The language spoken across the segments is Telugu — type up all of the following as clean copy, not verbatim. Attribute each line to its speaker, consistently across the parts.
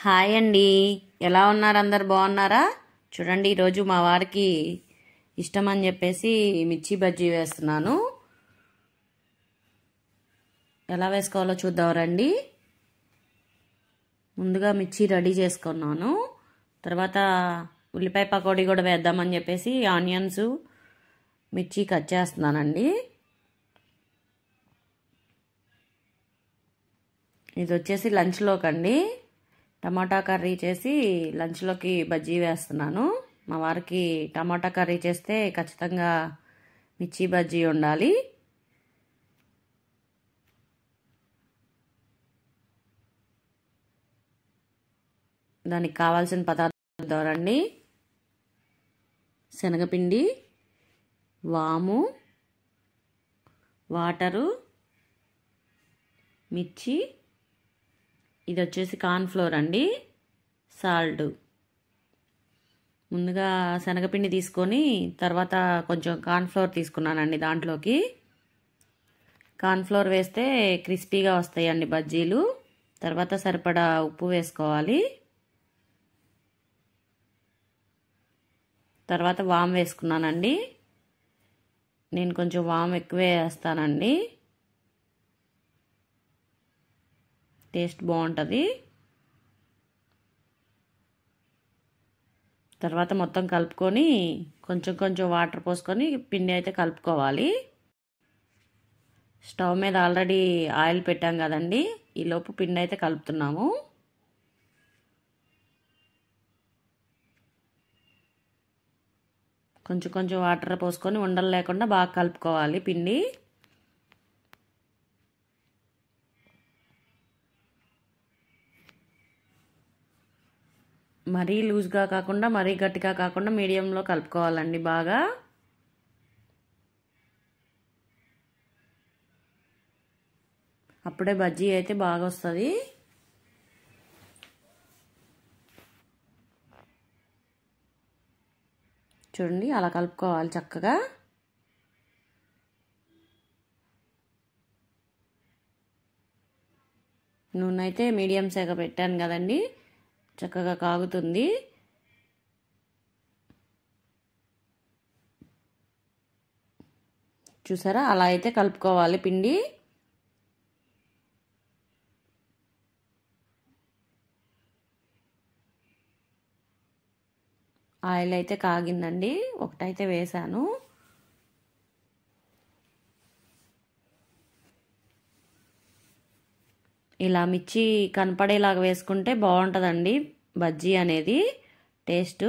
Speaker 1: హాయ్ అండి. ఎలా ఉన్నారు? అందరు బాగున్నారా? చూడండి, ఈరోజు మా వారికి ఇష్టం అని చెప్పేసి మిర్చి బజ్జీ వేస్తున్నాను. ఎలా వేసుకోవాలో చూద్దాం రండి. ముందుగా మిర్చి రెడీ చేసుకున్నాను. తర్వాత ఉల్లిపాయ పకోడీ కూడా వేద్దామని చెప్పేసి ఆనియన్స్ మిర్చి కట్ చేస్తున్నానండి. ఇది వచ్చేసి లంచ్లోకి అండి. టమాటా కర్రీ చేసి లంచ్లోకి బజ్జీ వేస్తున్నాను. మా వారికి టమాటా కర్రీ చేస్తే ఖచ్చితంగా మిర్చి బజ్జీ ఉండాలి. దానికి కావాల్సిన పదార్థాలు రండి. శనగపిండి, వాము, వాటరు, మిర్చి, ఇది వచ్చేసి కార్న్ఫ్లోర్ అండి, సాల్ట్. ముందుగా శనగపిండి తీసుకొని తర్వాత కొంచెం కార్న్ఫ్లోర్ తీసుకున్నానండి. దాంట్లోకి కార్న్ఫ్లోర్ వేస్తే క్రిస్పీగా వస్తాయండి బజ్జీలు. తర్వాత సరిపడా ఉప్పు వేసుకోవాలి. తర్వాత వామ్ వేసుకున్నానండి. నేను కొంచెం వామ్ ఎక్కువే వేస్తానండి, టేస్ట్ బాగుంటుంది. తర్వాత మొత్తం కలుపుకొని కొంచెం కొంచెం వాటర్ పోసుకొని పిండి అయితే కలుపుకోవాలి. స్టవ్ మీద ఆల్రెడీ ఆయిల్ పెట్టాం కదండి, ఈలోపు పిండి అయితే కలుపుతున్నాము. కొంచెం కొంచెం వాటర్ పోసుకొని ఉండలు లేకుండా బాగా కలుపుకోవాలి పిండి. మరీ లూజ్గా కాకుండా మరీ గట్టిగా కాకుండా మీడియంలో కలుపుకోవాలండి బాగా. అప్పుడే బజ్జీ అయితే బాగా వస్తుంది. చూడండి, అలా కలుపుకోవాలి చక్కగా. నూనె అయితే మీడియం సేగ పెట్టాను కదండి, చక్కగా కాగుతుంది. చూసారా, అలా అయితే కలుపుకోవాలి పిండి. ఆయిల్ అయితే కాగిందండి, ఒకటైతే వేసాను. ఇలా మిర్చి కనపడేలాగా వేసుకుంటే బాగుంటుందండి బజ్జీ అనేది టేస్ట్.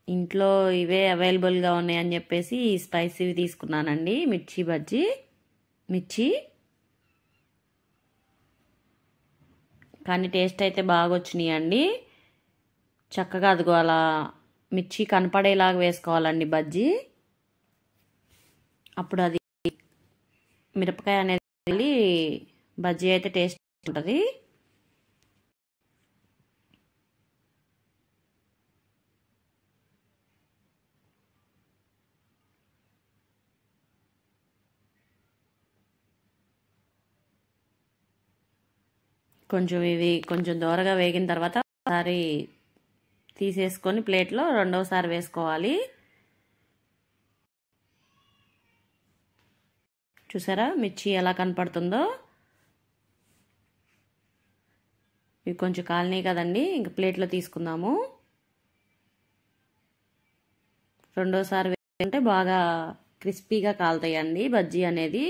Speaker 1: ఇంట్లో ఇవే అవైలబుల్గా ఉన్నాయని చెప్పేసి స్పైసీవి తీసుకున్నానండి. మిర్చి బజ్జీ, మిర్చి కానీ టేస్ట్ అయితే బాగా వచ్చినాయండి. చక్కగా అదిగో అలా మిర్చి కనపడేలాగా వేసుకోవాలండి బజ్జీ. అప్పుడు అది మిరపకాయ అనేది బజ్జీ అయితే టేస్ట్ ఉంటుంది. కొంచెం ఇవి కొంచెం దోరగా వేగిన తర్వాత ఒకసారి తీసేసుకొని ప్లేట్లో రెండోసారి వేసుకోవాలి. చూసారా మిర్చి ఎలా కనపడుతుందో. ఇవి కొంచెం కాలినాయి కదండి, ఇంకా ప్లేట్లో తీసుకుందాము. రెండోసారి వేసుకుంటే బాగా క్రిస్పీగా కాలుతాయండి బజ్జీ అనేది.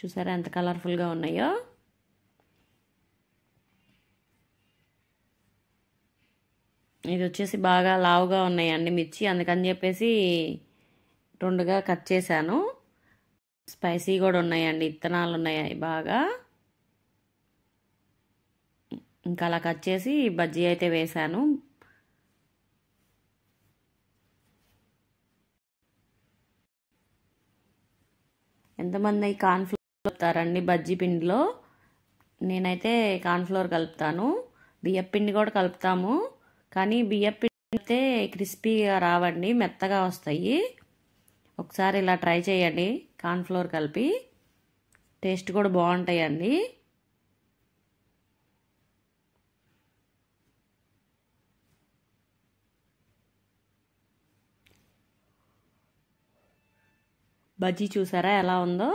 Speaker 1: చూసారా ఎంత కలర్ఫుల్గా ఉన్నాయో. ఇది వచ్చేసి బాగా లావుగా ఉన్నాయండి మిర్చి, అందుకని చెప్పేసి రెండుగా కట్ చేశాను. స్పైసీ కూడా ఉన్నాయండి, ఇత్తనాలు ఉన్నాయి బాగా. ఇంకా అలా కట్ చేసి బజ్జీ అయితే వేశాను. ఎంతమంది కార్న్ఫ్లోర్ కలుపుతారండి బజ్జీ పిండిలో? నేనైతే కార్న్ఫ్లోర్ కలుపుతాను. బియ్యపు పిండి కూడా కలుపుతాము, కానీ బియ్యపు పిండి అయితే క్రిస్పీగా రావండి, మెత్తగా వస్తాయి. ఒకసారి ఇలా ట్రై చేయండి కార్న్ఫ్లోర్ కలిపి, టేస్ట్ కూడా బాగుంటాయండి. బజ్జీ చూసారా ఎలా ఉందో?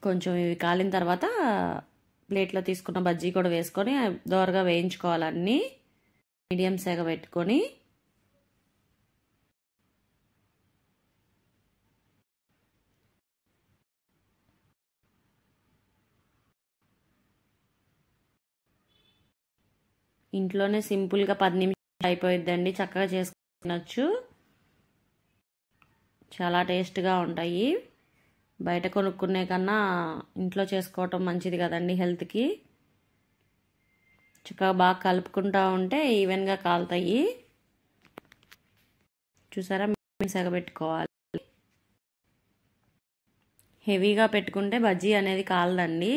Speaker 1: కొంచెం ఇవి కాలిన తర్వాత ప్లేట్లో తీసుకున్న బజ్జీ కూడా వేసుకొని దోరగా వేయించుకోవాలన్నీ, మీడియం సెగ పెట్టుకొని. ఇంట్లోనే సింపుల్గా 10 నిమిషాలు అయిపోయిద్దండి, చక్కగా చేసుకోవచ్చు. చాలా టేస్ట్గా ఉంటాయి. బయట కొనుక్కునే కన్నా ఇంట్లో చేసుకోవటం మంచిది కదండి హెల్త్కి. చక్కగా బాగా కలుపుకుంటూ ఉంటే ఈవెన్గా కాలుతాయి. చూసారా, సెగ పెట్టుకోవాలి. హెవీగా పెట్టుకుంటే బజ్జీ అనేది కాలదండి.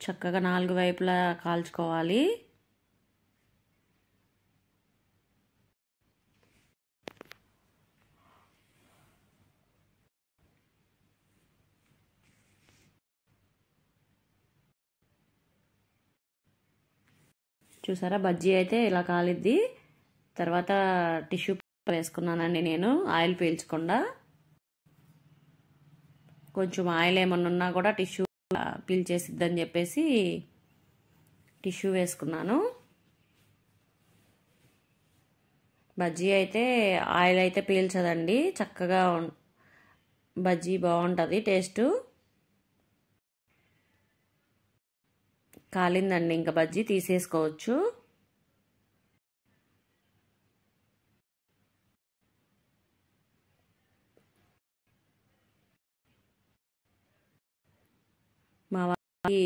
Speaker 1: చక్కగా 4 వైపులా కాల్చుకోవాలి. చూసారా, బజ్జీ అయితే ఇలా కాలిద్ది. తర్వాత టిష్యూ పేపర్ వేసుకున్నానండి నేను, ఆయిల్ పీల్చకుండా. కొంచెం ఆయిల్ ఏమన్నా ఉన్నా కూడా టిష్యూ పీల్చేసిద్దని చెప్పేసి టిష్యూ వేసుకున్నాను. బజ్జీ అయితే ఆయిల్ అయితే పీల్చదండి, చక్కగా బజ్జీ బాగుంటుంది టేస్ట్. కాలిందండి, ఇంకా బజ్జీ తీసేసుకోవచ్చు. మా వారికి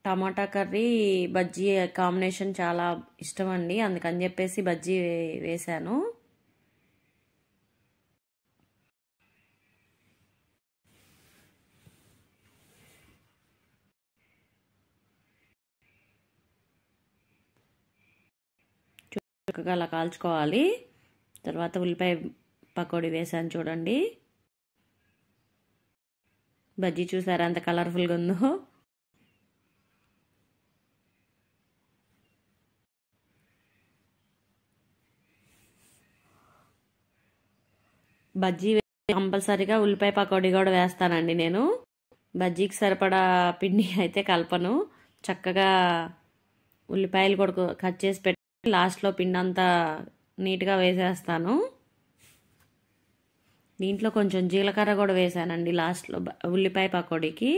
Speaker 1: టమాటా కర్రీ బజ్జీ కాంబినేషన్ చాలా ఇష్టం అండి, అందుకని చెప్పేసి బజ్జీ వేశాను. చక్కగా అలా కాల్చుకోవాలి. తర్వాత ఉల్లిపాయ పకోడీ వేసాను చూడండి. బజ్జీ చూసారా ఎంత కలర్ఫుల్గా ఉందో? బజ్జీ కంపల్సరీగా ఉల్లిపాయ పకోడీ కూడా వేస్తానండి నేను. బజ్జీకి సరిపడా పిండి అయితే కలపను, చక్కగా ఉల్లిపాయలు కూడా కట్ చేసి పెట్టి లాస్ట్లో పిండి అంతా నీట్గా వేసేస్తాను. దీంట్లో కొంచెం జీలకర్ర కూడా వేసానండి లాస్ట్లో ఉల్లిపాయ పకోడీకి.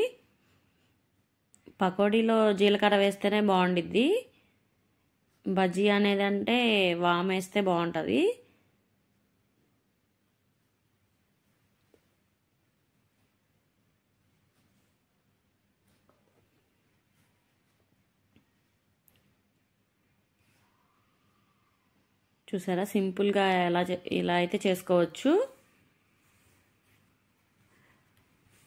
Speaker 1: పకోడీలో జీలకర్ర వేస్తేనే బాగుండిద్ది. బజ్జీ అనేది అంటే వామ్ వేస్తే బాగుంటుంది. చూసారా, సింపుల్గా ఇలా అయితే చేసుకోవచ్చు.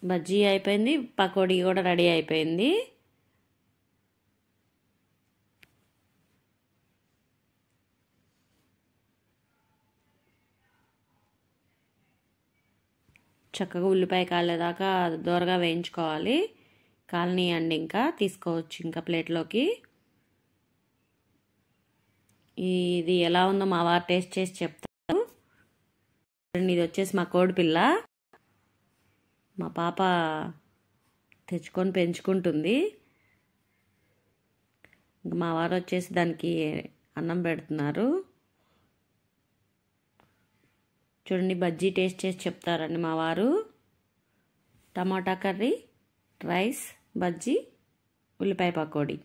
Speaker 1: బజ్జీ అయిపోయింది, పకోడీ కూడా రెడీ అయిపోయింది. చక్కగా ఉల్లిపాయ కాలేదాకా దోరగా వేయించుకోవాలి. కాలనీయండి, ఇంకా తీసుకోవచ్చు ఇంకా ప్లేట్లోకి. ఇది ఎలా ఉందో మా వారు టేస్ట్ చేసి చెప్తారు. ఇది వచ్చేసి మా కోడి పిల్ల, మా పాప తెచ్చుకొని పెంచుకుంటుంది. మా వారు వచ్చేసి దానికి అన్నం పెడుతున్నారు. చూడండి, బజ్జీ టేస్ట్ చేసి చెప్తారండి మా వారు. టమాటా కర్రీ, రైస్, బజ్జీ, ఉల్లిపాయ పకోడీ.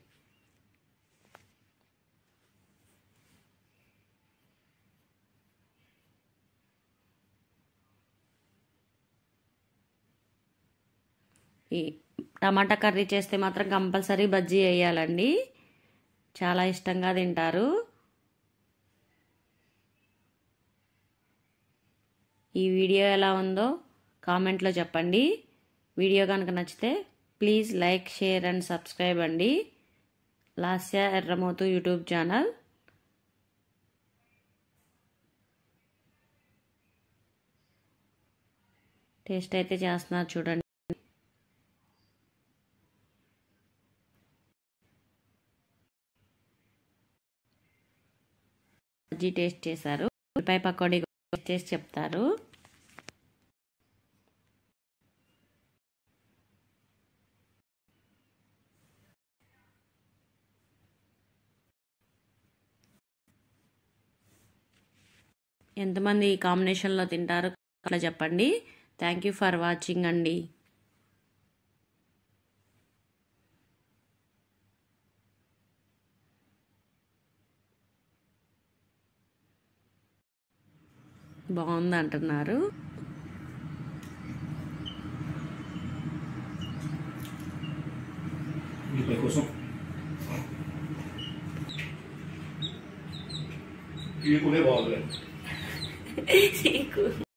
Speaker 1: ఈ టమాటా కర్రీ చేస్తే మాత్రం కంపల్సరీ బజ్జీ వేయాలండి, చాలా ఇష్టంగా తింటారు. ఈ వీడియో ఎలా ఉందో కామెంట్లో చెప్పండి. వీడియో కనుక నచ్చితే please like, share and subscribe అండి. Lasya Erramothu YouTube channel. Taste అయితే చేస్తున్నారు చూడండి. బజ్జీ టేస్ట్ చేశారు, ఉల్లిపాయ పకోడీ చేసి చెప్తారు. ఎంతమంది ఈ కాంబినేషన్లో తింటారు అట్లా చెప్పండి. థ్యాంక్ యూ ఫర్ వాచింగ్ అండి. బాగుంది అంటున్నారు.
Speaker 2: ये